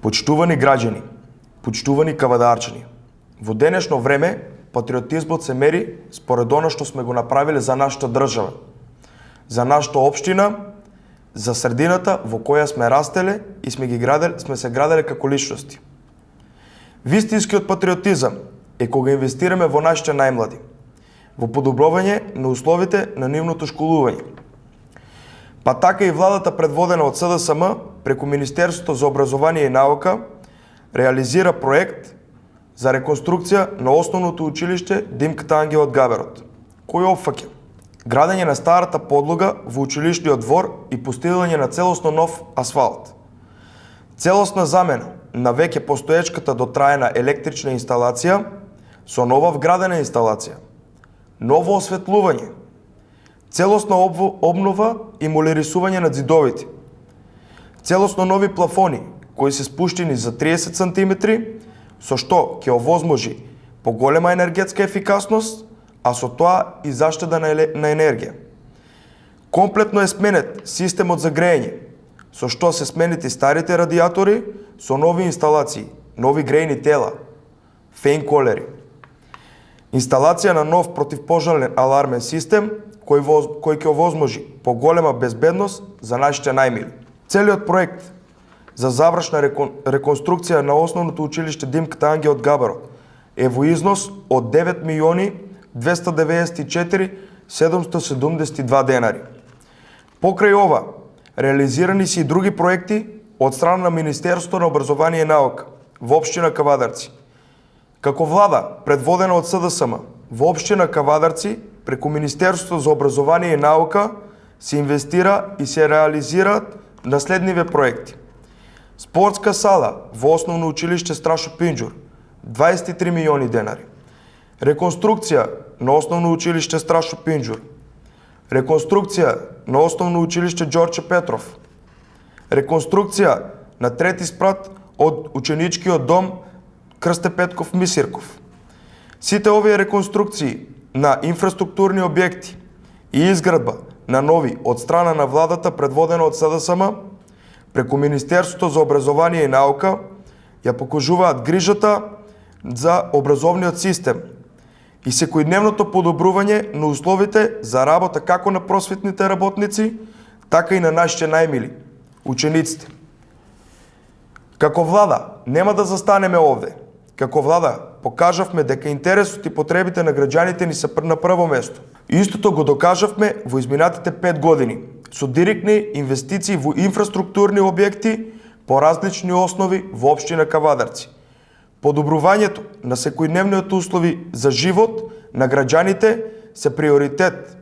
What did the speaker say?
Почитувани граѓани, почитувани кавадарчани, во денешно време патриотизмот се мери според оно што сме го направиле за нашата држава, за нашата општина, за средината во која сме растеле и сме се граделе како личности. Вистинскиот патриотизам е кога инвестираме во нашите најмлади, во подобрување на условите на нивното школување. Па така и владата предводена од СДСМ преку Министерството за образование и наука реализира проект за реконструкција на основното училиште Димката Ангел од Габерот, кој опфаќа градење на старата подлога во училишниот двор и постигнување на целосно нов асфалт, целосна замена на веќе постоечката дотраена електрична инсталација со нова вградена инсталација, ново осветлување, целосна обнова и молирисување на ѕидовите, целосно нови плафони кои се спуштени за 30 см, со што ќе овозможи поголема енергетска ефикасност, а со тоа и заштеда на енергија. Комплетно е сменет системот за грејење, со што се сменети старите радиатори со нови инсталации, нови грејни тела, фен колери. Инсталација на нов противпожарен алармен систем кој ќе овозможи поголема безбедност за нашите најмили. Целиот проект за завршна реконструкција на основното училиште Димката Ангел од Габерот е во износ од 9.294.772 денари. Покрај ова, реализирани се и други проекти од страна на Министерството на образование и наука во општина Кавадарци. Како влада, предводена од СДСМ, во општина Кавадарци, преку Министерството за образование и наука, се инвестира и се реализираат наследниве проекти. Спортска сала во основно училиште Страшо Пинџур, 23 милиони денари. Реконструкција на основно училиште Страшо Пинџур. Реконструкција на основно училиште Ѓорче Петров. Реконструкција на трети спрат од ученичкиот дом Крсте Петков Мисирков. Сите овие реконструкции на инфраструктурни објекти и изградба на нови од страна на владата предводена од СДСМ преку Министерството за образование и наука ја покажуваат грижата за образовниот систем и секојдневното подобрување на условите за работа како на просветните работници, така и на нашите најмили, учениците. Како влада нема да застанеме овде. Како влада покажавме дека интересот и потребите на граѓаните ни се на прво место. Истото го докажавме во изминатите 5 години, со директни инвестиции во инфраструктурни објекти по различни основи во општина Кавадарци. Подобрувањето на секојдневниот услови за живот на граѓаните се приоритет